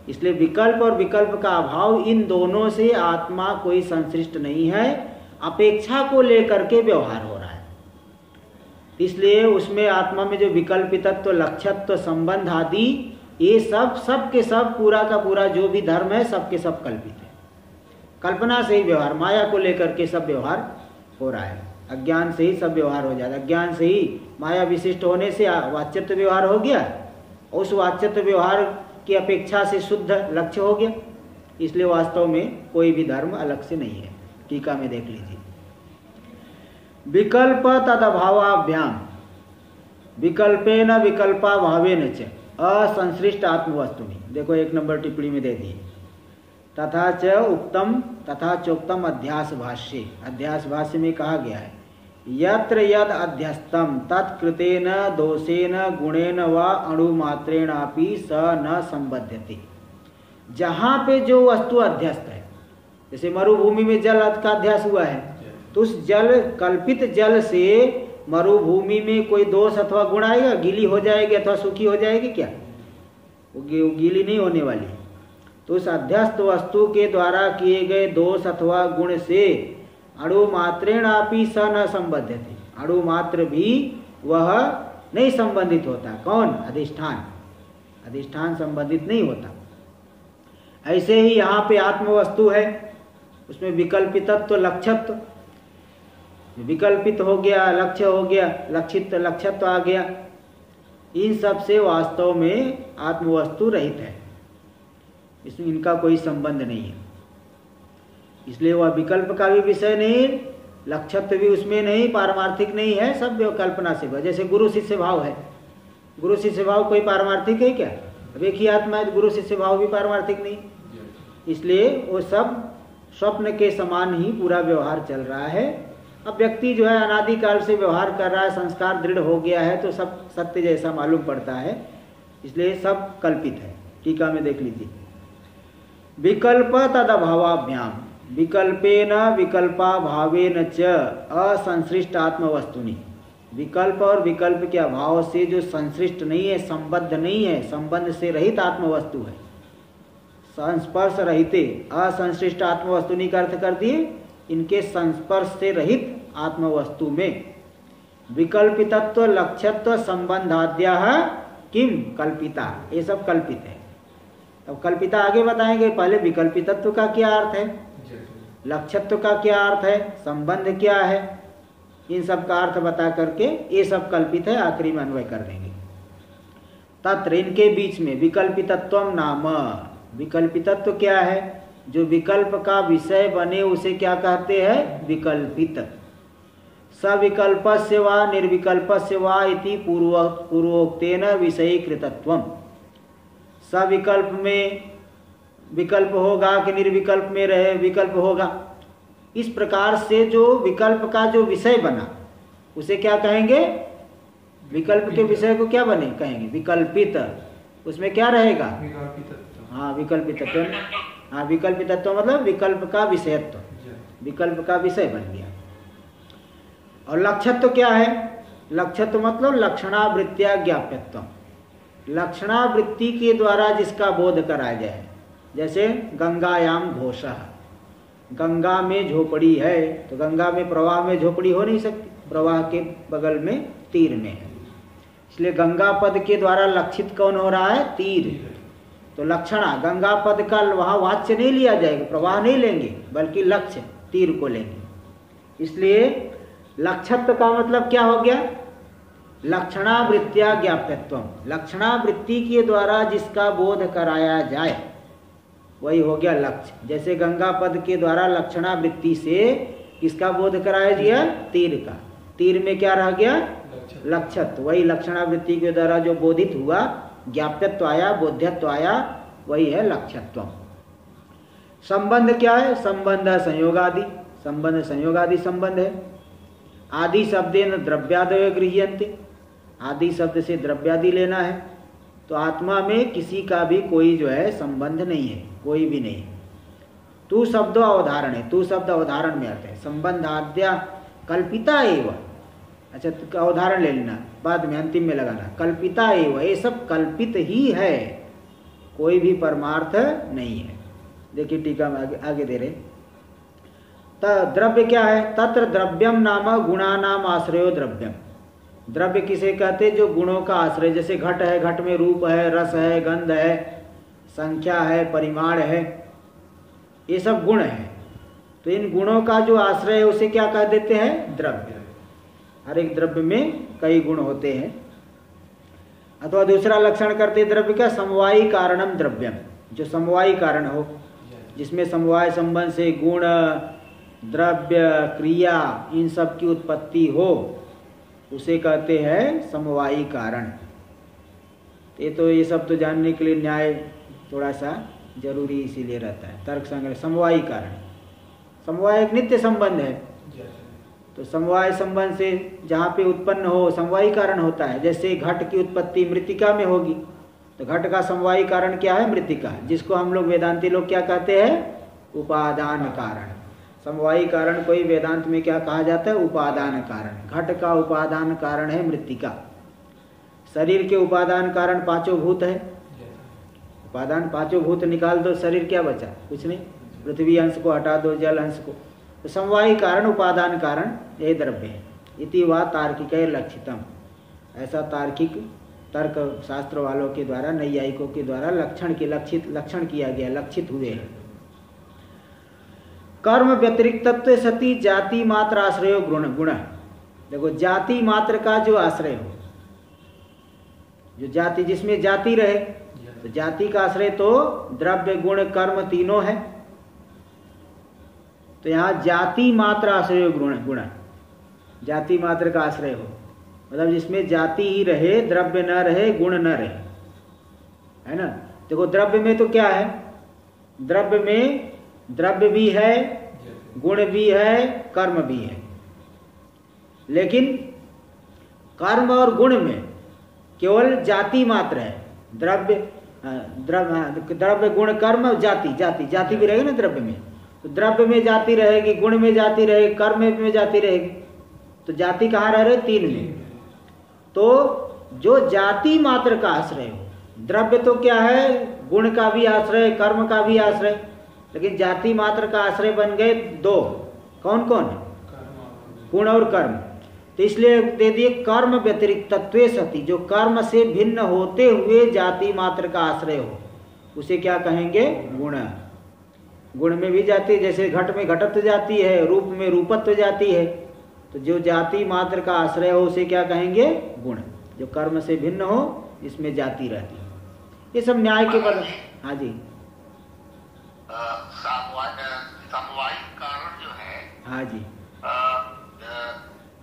इसलिए विकल्प और विकल्प का अभाव, इन दोनों से आत्मा कोई संश्लिष्ट नहीं है, अपेक्षा को लेकर के व्यवहार हो रहा है। इसलिए उसमें आत्मा में जो विकल्पितत्व लक्ष्यत्व संबंध आदि ये सब के सब पूरा का पूरा जो भी धर्म है सबके सब कल्पित है। कल्पना से ही व्यवहार, माया को लेकर के सब व्यवहार हो रहा है। अज्ञान से ही सब व्यवहार हो जाता है। अज्ञान से ही माया विशिष्ट होने से वाच्यत्व व्यवहार हो गया, उस वाच्यत्व व्यवहार की अपेक्षा से शुद्ध लक्ष्य हो गया। इसलिए वास्तव में कोई भी धर्म अलग से नहीं है। टीका में देख लीजिए, विकल्प तदभावाभ्याम विकल्पेन विकल्पाभावेन च असंश्लिष्ट आत्मवस्तुनि। देखो 1 नंबर टिप्पणी में दे दिए, तथा चोक्तम अध्यास भाष्ये। अध्यास भाष्य में कहा गया है, यत्र यद अध्यस्तम तत्कृतेन दोषेन गुणेन व अणुमात्रेणापि स न संबध्यते। जहाँ पे जो वस्तु अध्यस्त है, जैसे मरुभूमि में जल का अध्यास हुआ है, तो उस जल कल्पित जल से मरुभूमि में कोई दोष अथवा गुण आएगा? गीली हो जाएगी अथवा सूखी हो जाएगी क्या? वो गीली नहीं होने वाली। तो उस अध्यस्त वस्तु के द्वारा किए गए दोष अथवा गुण से अणु मात्रेणापि स न संबद्धते। अणु मात्र भी वह नहीं संबंधित होता। कौन? अधिष्ठान। अधिष्ठान संबंधित नहीं होता। ऐसे ही यहाँ पे आत्मवस्तु है, उसमें विकल्पितत्व लक्ष्यत्व, विकल्पित हो गया, लक्ष्य हो गया, लक्षित लक्ष्यत्व आ गया। इन सब से वास्तव में आत्मवस्तु रहित है, इसमें इनका कोई संबंध नहीं है। इसलिए वह विकल्प का भी विषय नहीं, लक्ष्यत्व भी उसमें नहीं, पारमार्थिक नहीं है, सब कल्पना से। जैसे गुरु शिष्य भाव है, गुरु शिष्य भाव कोई पारमार्थिक है क्या? अब एक ही आत्मा है, गुरु शिष्य भाव भी पारमार्थिक नहीं। इसलिए वो सब स्वप्न के समान ही पूरा व्यवहार चल रहा है। अब व्यक्ति जो है अनादिकाल से व्यवहार कर रहा है, संस्कार दृढ़ हो गया है, तो सब सत्य जैसा मालूम पड़ता है, इसलिए सब कल्पित है। टीका में देख लीजिए, विकल्प तदभावाभ्याम विकल्पेन विकल्पा भावेन च असंश्लिष्ट आत्मवस्तुनि। विकल्प और विकल्प के अभाव से जो संश्लिष्ट नहीं है, संबद्ध नहीं है, संबंध से रहित आत्मवस्तु है, संस्पर्श रहित असंश्लिष्ट आत्मवस्तुनि का अर्थ कर दिए इनके संस्पर्श से रहित आत्मवस्तु में विकल्पितत्व लक्ष्यत्व संबंधाद्या किम कल्पिता, ये सब कल्पित है। अब कल्पिता आगे बताएंगे, पहले विकल्पितत्व का क्या अर्थ है, लक्ष्यत्व का क्या अर्थ है, संबंध क्या है, इन सब का अर्थ बता करके ये सब कल्पित है, आखिरी में अन्वय कर देंगे। तत्र इनके बीच में विकल्पितत्व नाम, विकल्पितत्व क्या है? जो विकल्प का विषय बने उसे क्या कहते हैं? विकल्पित। सविकल्पस्य वा निर्विकल्पस्य वा इति पूर्वोक्तेन विषयीकृतत्वम्। सविकल्प में विकल्प होगा कि निर्विकल्प में रहे विकल्प होगा, इस प्रकार से जो विकल्प का जो विषय बना उसे क्या कहेंगे? विकल्प के विषय को क्या बने कहेंगे? विकल्पित। उसमें क्या रहेगा? हाँ, विकल्पितत्व। हाँ, विकल्पितत्व मतलब विकल्प का विषयत्व, विकल्प का विषय बन गया। और लक्ष्यत्व क्या है? लक्ष्यत्व मतलब लक्षणावृत्त्या ज्ञाप्यत्व, लक्षणावृत्ति के द्वारा जिसका बोध कराया जाए। जैसे गंगायाम घोषः, गंगा में झोपड़ी है, तो गंगा में प्रवाह में झोपड़ी हो नहीं सकती, प्रवाह के बगल में तीर में है, इसलिए गंगा पद के द्वारा लक्षित कौन हो रहा है? तीर। तो लक्षणा गंगा पद का वहाँ वाच्य नहीं लिया जाएगा, प्रवाह नहीं लेंगे, बल्कि लक्ष्य तीर को लेंगे। इसलिए लक्ष्यत्व का मतलब क्या हो गया? लक्षणावृत्त्या ज्ञाप्यत्वम, लक्षणावृत्ति के द्वारा जिसका बोध कराया जाए वही हो गया लक्ष्य। जैसे गंगा पद के द्वारा लक्षणावृत्ति से किसका बोध कराया गया? तीर का। तीर में क्या रह गया? लक्ष्यत्व। वही लक्षणावृत्ति के द्वारा जो बोधित हुआ, ज्ञाप्यत्व आया, बोध्यत्व आया, वही है लक्ष्यत्व। संबंध क्या है? संबंध संयोगादि, संबंध संयोगादि संबंध है। आदि शब्देन द्रव्यादय गृह्यन्ते, आदि शब्द से द्रव्यादि लेना है, तो आत्मा में किसी का भी कोई जो है संबंध नहीं है, कोई भी नहीं। तू शब्द अवधारण है, तू शब्द अवधारण में अर्थ है, संबंध आद्या कल्पिता एवं। अच्छा, तो अवधारण ले लेना, बाद में अंतिम में लगाना, कल्पिता एवं, ये सब कल्पित ही है, कोई भी परमार्थ नहीं है। देखिए टीका में आगे दे रहे, द्रव्य क्या है? तत्र द्रव्यम नाम गुणानाम आश्रयो द्रव्यम। द्रव्य किसे कहते? जो गुणों का आश्रय, जैसे घट है, घट में रूप है, रस है, गंध है, संख्या है, परिमाण है, ये सब गुण है। तो इन गुणों का जो आश्रय है उसे क्या कह देते हैं? द्रव्य। हर एक द्रव्य में कई गुण होते हैं। अथवा दूसरा लक्षण करते द्रव्य का समवायी कारणम द्रव्यम, जो समवायी कारण हो, जिसमें समवाय संबंध से गुण, द्रव्य, क्रिया इन सब की उत्पत्ति हो, उसे कहते हैं समवायी कारण। ये सब तो जानने के लिए न्याय थोड़ा सा जरूरी इसीलिए रहता है। तर्क संग्रह समवायी कारण, समवाय एक नित्य संबंध है, तो समवाय संबंध से जहाँ पे उत्पन्न हो समवायी कारण होता है। जैसे घट की उत्पत्ति मृत्तिका में होगी, तो घट का समवायी कारण क्या है? मृत्तिका, जिसको हम लोग वेदांती लोग क्या कहते हैं? उपादान कारण। समवायी कारण कोई वेदांत में क्या कहा जाता है? उपादान कारण। घट का उपादान कारण है मृत्तिका। शरीर के उपादान कारण पांचों भूत है, उपादान पांचों भूत निकाल दो, शरीर क्या बचा? कुछ नहीं। पृथ्वी अंश को हटा दो, जल अंश को, तो समवायी कारण, उपादान कारण ये द्रव्य है। इति वा तार्किक लक्षितम, ऐसा तार्किक तर्क शास्त्र वालों के द्वारा, नैयायिकों के द्वारा लक्षण किया गया, लक्षित हुए हैं। कर्म व्यतिरिक्तत्व सती जाति मात्र आश्रय गुण। देखो, जाति मात्र का जो आश्रय हो, जो जाति, जिसमें जाति रहे, तो जाति का आश्रय तो द्रव्य गुण कर्म तीनों है। तो यहाँ जाति मात्र आश्रय गुण, जाति मात्र का आश्रय हो, मतलब जिसमें जाति ही रहे, द्रव्य न रहे, गुण न रहे, है ना। देखो, द्रव्य में तो क्या है, द्रव्य में द्रव्य भी है, गुण भी है, कर्म भी है। लेकिन कर्म और गुण में केवल जाति मात्र है। द्रव्य गुण कर्म जाति भी रहेगी ना द्रव्य में, तो द्रव्य में जाति रहेगी, गुण में जाति रहेगी, कर्म में जाति रहेगी। तो जाति कहाँ रह रहे? तीन में। तो जो जाति मात्र का आश्रय हो, द्रव्य तो क्या है, गुण का भी आश्रय, कर्म का भी आश्रय, लेकिन जाति मात्र का आश्रय बन गए दो। कौन कौन है? गुण और कर्म। तो इसलिए दे दिए कर्म व्यतिरिक्तत्वे सति, जो कर्म से भिन्न होते हुए जाति मात्र का आश्रय हो, उसे क्या कहेंगे? गुण। गुण में भी जाति, जैसे घट में घटत्व जाती है, रूप में रूपत्व जाती है, तो जो जाति मात्र का आश्रय हो उसे क्या कहेंगे? गुण। जो कर्म से भिन्न हो, इसमें जाति रहती है। ये सब न्याय के पद। हाँ जी, समवायिक कारण जो है, हाँ जी,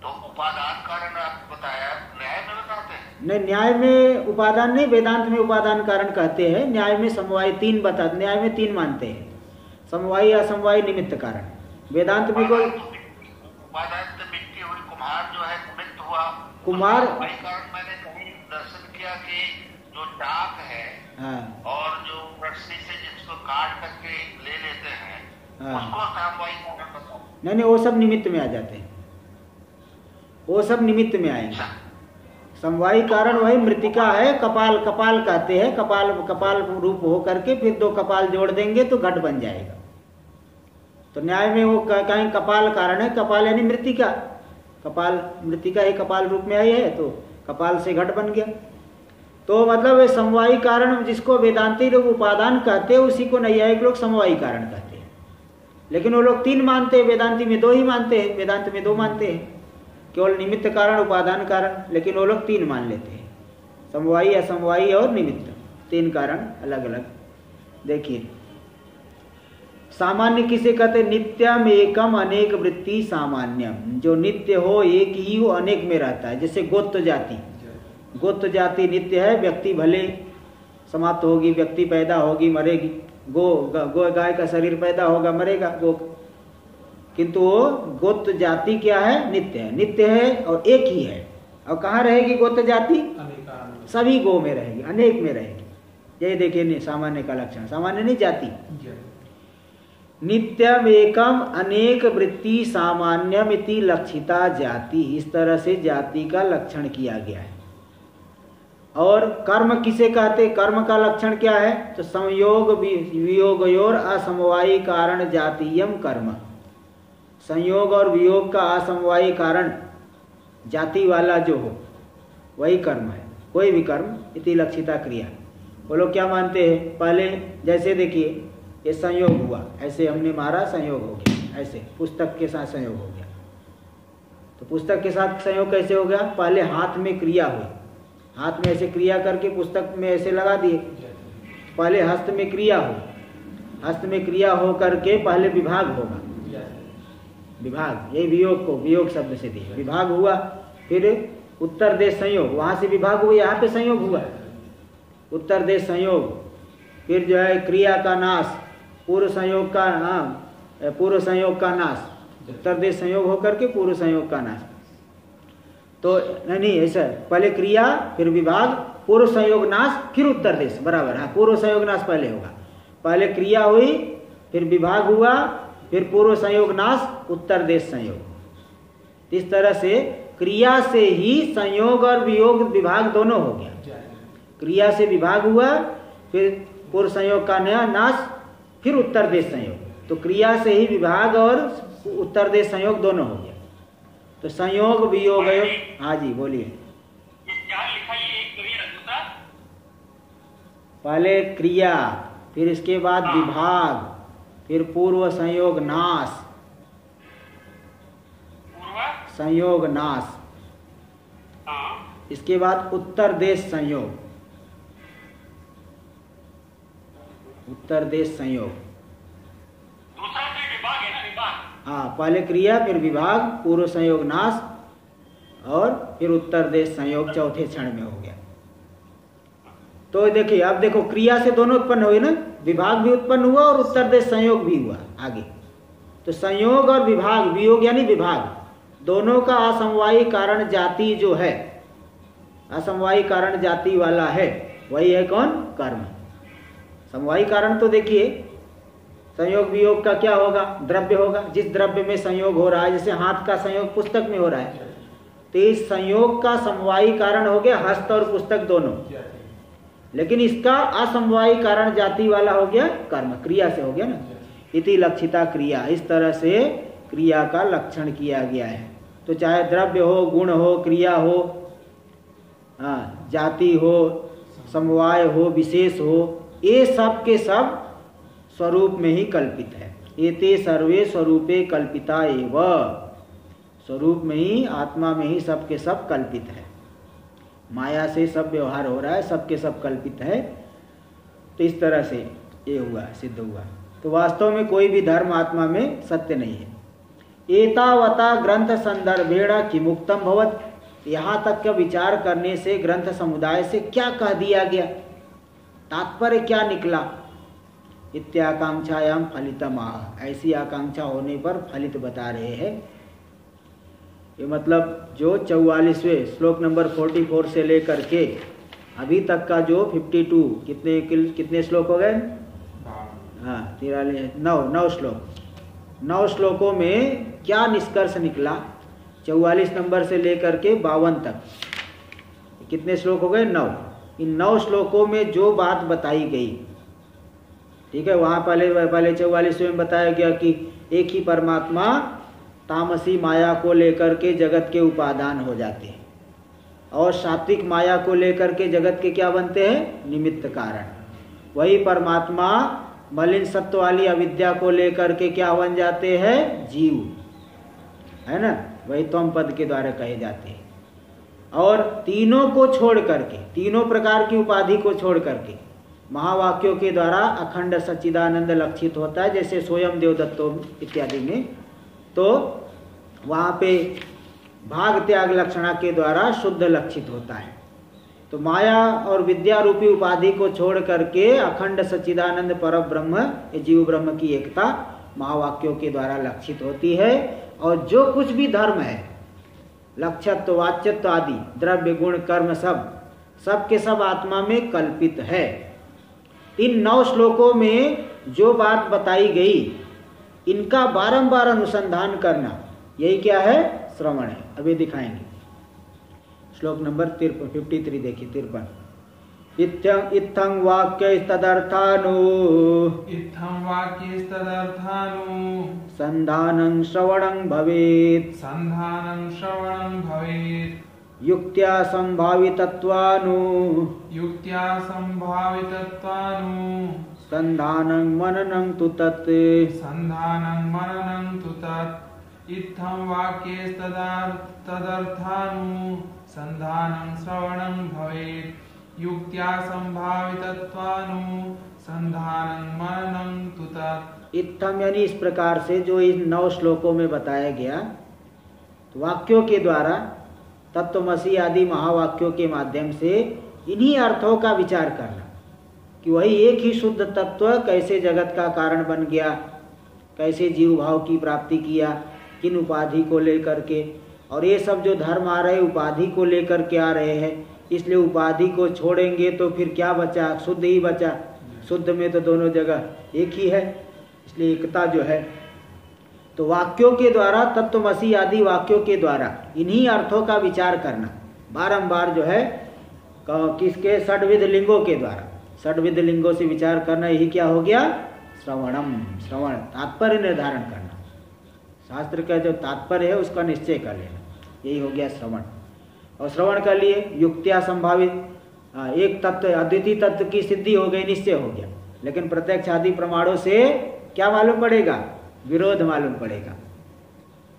तो उपादान कारण आपको बताया, न्याय में बताते हैं? नहीं, न्याय में उपादान नहीं, वेदांत में उपादान कारण कहते हैं। न्याय में समवाय तीन बताते, न्याय में तीन मानते हैं, समवायी, असमवायी, निमित्त कारण। वेदांत में कोई उपादान तो मिट्टी हुई, कुम्हार जो है निमित्त हुआ। कुम्हार कारण मैंने कहीं दर्शन किया कि जो चाक है, हाँ, और जो रस्सी से जिसको काट करके ले लेते हैं, हाँ, उसको समवायी कारण बताओ। नहीं, वो सब निमित्त में आ जाते हैं, वो सब निमित्त में आएंगे। समवायी कारण वही मृतिका है, कपाल कहते हैं, कपाल रूप हो करके फिर दो कपाल जोड़ देंगे तो घट बन जाएगा। तो न्याय में वो कहीं कपाल कारण है, कपाल यानी मृतिका, कपाल मृतिका ही कपाल रूप में आई है, तो कपाल से घट बन गया। तो मतलब समवायी कारण जिसको वेदांती लोग उपादान कहते हैं, उसी को नैयायिक लोग समवायी कारण कहते हैं। लेकिन वो लोग तीन मानते हैं, वेदांती में दो ही मानते हैं, वेदांत में दो मानते हैं, केवल निमित्त कारण, उपादान कारण, लेकिन वो लोग तीन मान लेते हैं, समवायी, असमवायी और निमित्त, तीन कारण अलग अलग। देखिए, सामान्य किसे कहते? नित्यम एकम अनेक वृत्ति सामान्यम, जो नित्य हो, एक ही हो, अनेक में रहता है। जैसे गोत्र जाति, गोत्र जाति नित्य है, व्यक्ति भले समाप्त होगी, व्यक्ति पैदा होगी, मरेगी, गाय का शरीर पैदा होगा, मरेगा गो, किंतु वो गोत्र जाति क्या है? नित्य है और एक ही है। और कहाँ रहेगी गोत्र जाति? सभी गो में रहेगी, अनेक में रहेगी। यही देखिए सामान्य का लक्षण, सामान्य नहीं जाति। नित्यम एकम अनेक वृत्ति सामान्यम इति लक्षिता जाति, इस तरह से जाति का लक्षण किया गया है। और कर्म किसे कहते? कर्म का लक्षण क्या है? तो संयोग वियोगयोर असमवायी कारण जातीयम कर्म, संयोग और वियोग का असमवायी कारण जाति वाला जो हो वही कर्म है, कोई भी कर्म। इति लक्षिता क्रिया, वो लोग क्या मानते हैं? पहले जैसे देखिए, ये संयोग हुआ, ऐसे हमने मारा, संयोग हो गया, ऐसे पुस्तक के साथ संयोग हो गया। तो पुस्तक के साथ संयोग कैसे हो गया? पहले हाथ में क्रिया हुई, हाथ में ऐसे क्रिया करके पुस्तक में ऐसे लगा दिए। पहले हस्त में क्रिया हो, हस्त में क्रिया हो करके पहले विभाग होगा, विभाग, यही वियोग को वियोग शब्द से दिया, विभाग हुआ, फिर उत्तर देश संयोग, वहां से विभाग हुआ, यहाँ पे संयोग हुआ, उत्तर देश संयोग, फिर जो है क्रिया का नाश, पूर्व संयोग का, पूर्व संयोग का नाश, उत्तर देश संयोग होकर के पूर्व संयोग का नाश। तो नहीं ऐसा, पहले क्रिया फिर विभाग, पूर्व संयोग नाश, फिर उत्तर देश, बराबर। हाँ, पूर्व संयोग नाश पहले होगा, पहले क्रिया हुई, फिर विभाग हुआ, फिर पूर्व संयोग नाश, उत्तर देश संयोग। इस तरह से क्रिया से ही संयोग और वियोग विभाग दोनों हो गया। क्रिया से विभाग हुआ, फिर पूर्व संयोग का नया नाश, फिर उत्तर देश संयोग। तो क्रिया से ही विभाग और उत्तर देश संयोग दोनों हो गया। तो संयोग वियोग, हाँ जी बोलिए। पहले क्रिया, फिर इसके बाद विभाग, फिर पूर्व संयोग नाश, संयोग नाश, इसके बाद उत्तर देश संयोग, उत्तर देश संयोग। दूसरा तो विभाग है ना, विभाग। हाँ, पहले क्रिया, फिर विभाग, पूर्व संयोग नाश और फिर उत्तर देश संयोग चौथे क्षण में हो गया। तो देखिए, अब देखो क्रिया से दोनों उत्पन्न हुए ना, विभाग भी उत्पन्न हुआ और उत्तर देश संयोग भी हुआ आगे। तो संयोग और विभाग, वियोग यानी विभाग, दोनों का असमवायी कारण जाति जो है, असमवायी कारण जाति वाला है, वही है कौन? कर्म। समवायी कारण तो देखिए, संयोग वियोग का क्या होगा? द्रव्य होगा। जिस द्रव्य में संयोग हो रहा है, जैसे हाथ का संयोग पुस्तक में हो रहा है, तो इस संयोग का समवायी कारण हो गया हस्त और पुस्तक दोनों, लेकिन इसका असमवायी कारण जाति वाला हो गया कर्म, क्रिया से हो गया ना। इति लक्षिता क्रिया, इस तरह से क्रिया का लक्षण किया गया है। तो चाहे द्रव्य हो, गुण हो, क्रिया हो, जाति हो, समवाय हो, विशेष हो, ये सब के सब स्वरूप में ही कल्पित है। एते सर्वे स्वरूपे कल्पिता एव, स्वरूप में ही, आत्मा में ही सब के सब कल्पित है। माया से सब व्यवहार हो रहा है, सब के सब कल्पित है। तो इस तरह से ये हुआ, सिद्ध हुआ। तो वास्तव में कोई भी धर्म आत्मा में सत्य नहीं है। एतावता ग्रंथ संदर्भेण किमुक्तम भवत, यहाँ तक का विचार करने से ग्रंथ समुदाय से क्या कह दिया गया, तात्पर्य क्या निकला? इत्याकांक्षायाम फलितम आह, ऐसी आकांक्षा होने पर फलित बता रहे हैं। ये मतलब जो 44वें श्लोक नंबर 44 से लेकर के अभी तक का जो 52 कितने श्लोक हो गए? हाँ, 9 श्लोक, 9 श्लोकों में क्या निष्कर्ष निकला? 44 नंबर से लेकर के 52 तक कितने श्लोक हो गए? 9। इन 9 श्लोकों में जो बात बताई गई, ठीक है, वहाँ पहले 44 में बताया गया कि एक ही परमात्मा तामसी माया को लेकर के जगत के उपादान हो जाते हैं, और सात्विक माया को लेकर के जगत के क्या बनते हैं? निमित्त कारण। वही परमात्मा मलिन सत्व वाली अविद्या को लेकर के क्या बन जाते हैं? जीव, है ना, वही त्वम पद के द्वारा कहे जाते हैं। और तीनों को छोड़ करके, तीनों प्रकार की उपाधि को छोड़ करके महावाक्यों के द्वारा अखंड सच्चिदानंद लक्षित होता है, जैसे स्वयं देवदत्तो इत्यादि में। तो वहाँ पे भाग त्याग लक्षणा के द्वारा शुद्ध लक्षित होता है। तो माया और विद्या रूपी उपाधि को छोड़ करके अखंड सच्चिदानंद पर ब्रह्म, जीव ब्रह्म की एकता महावाक्यों के द्वारा लक्षित होती है। और जो कुछ भी धर्म है, लक्ष्यत्व, वाच्यत्व आदि, द्रव्य, गुण, कर्म, सब के सब आत्मा में कल्पित है। इन 9 श्लोकों में जो बात बताई गई, इनका बारंबार अनुसंधान करना, यही क्या है? श्रवण है। अभी दिखाएंगे श्लोक नंबर 53 देखिए, 53। इत्थं वाक्यस्तदर्थानु, इत्थं वाक्यस्तदर्थानु संधानं श्रवणं भवेत्, संधानं श्रवणं भवेत्, युक्त्या संभावितत्वानु, युक्त्या संभावितत्वानु, संधानं मननं तु तत्, संधानं मननं तु तत्। इत्थं वाक्यस्तदर्थानु संधानं श्रवणं भवेत्, युक्त्या संभावितत्वानु, संधानं मननं तु तत्। इत्थम यानी इस प्रकार से जो इन 9 श्लोकों में बताया गया, तो वाक्यों के द्वारा, तत्वमसी आदि महावाक्यों के माध्यम से इन्हीं अर्थों का विचार करना कि वही एक ही शुद्ध तत्व कैसे जगत का कारण बन गया, कैसे जीव भाव की प्राप्ति किया, किन उपाधि को लेकर के। और ये सब जो धर्म आ रहे उपाधि को लेकर के आ रहे हैं, इसलिए उपाधि को छोड़ेंगे तो फिर क्या बचा? शुद्ध ही बचा। शुद्ध में तो दोनों जगह एक ही है, इसलिए एकता जो है। तो वाक्यों के द्वारा, तत्वमसी आदि वाक्यों के द्वारा इन्हीं अर्थों का विचार करना बारंबार जो है, किसके? षड्विध लिंगों के द्वारा, षड्विध लिंगों से विचार करना, यही क्या हो गया? श्रवणम, श्रवण, तात्पर्य निर्धारण करना, शास्त्र का जो तात्पर्य है उसका निश्चय कर लेना, यही हो गया श्रवण। और श्रवण कर लिए, युक्त्या संभावित, एक तत्व अद्वितीय तत्व की सिद्धि हो गई, निश्चय हो गया। लेकिन प्रत्यक्ष आदि प्रमाणों से क्या मालूम पड़ेगा? विरोध मालूम पड़ेगा।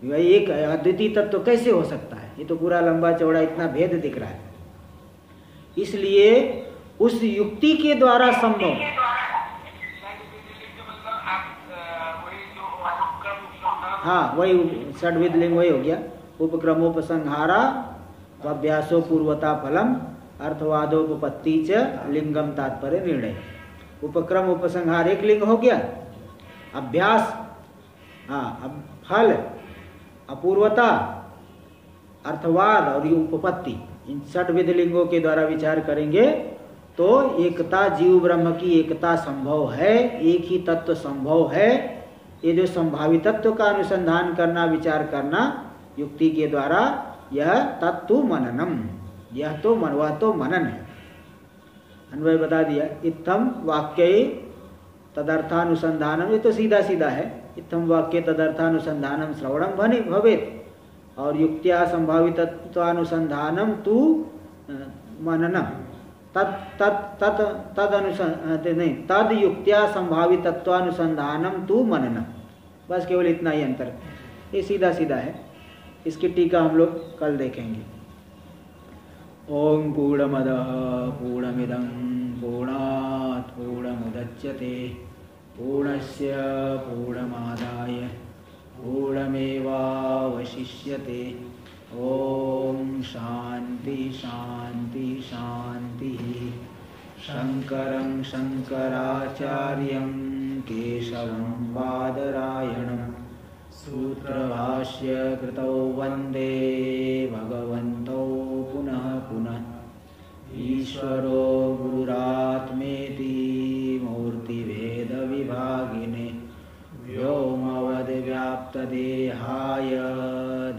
भाई एक अद्वितीय तत्व कैसे हो सकता है? ये तो पूरा लंबा चौड़ा इतना भेद दिख रहा है। इसलिए उस युक्ति के द्वारा संभव, हाँ वही षड्विध लिंग वही हो गया। उपक्रमोपसंहारा अभ्यासो पूर्वता फलम अर्थवादोपपत्ति च लिंगम तात्पर्य निर्णय। उपक्रम उपसंहार एक लिंग हो गया, अभ्यास हाँ फल अपूर्वता अर्थवाद और उपपत्ति, इन षड्विध लिंगों के द्वारा विचार करेंगे तो एकता, जीव ब्रह्म की एकता संभव है, एक ही तत्व संभव है। ये जो संभावित तत्व का अनुसंधान करना, विचार करना युक्ति के द्वारा, यह तत्व मननम, यह तो वह तो मनन है। अन्वय बता दिया। इत्थम वाक्य तदर्थानुसंधानम, ये तो सीधा सीधा है। इत्थम वाक्य तदर्थानुसंधानम श्रवणम भवेत् और युक्त्या संभावित तत्वानुसंधानम तु मननम तद युक्त्या संभावित तत्वानुसंधानम तु मननम। बस केवल इतना ही अंतर, ये सीधा सीधा है। इसकी टीका हम लोग कल देखेंगे। ओम पूर्णमदः पूर्णमिदं पूर्णात् पूर्णमुदच्यते पूर्णस्य पूर्णमादाय पूर्णमेवावशिष्यते। ओम शांति शांति शांति। शंकरं शंकराचार्यं केशवं बादरायणं सूत्रभाष्य कृतौ वंदे भगवन्तौ पुनः पुनः। ईश्वरो गुरुरात्मेति मूर्तिभेद विभागिने व्योमवद्व्याप्तदेहाय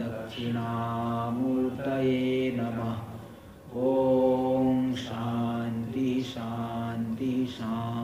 दक्षिणामूर्तये नमः। ओम शांति शांति शांति।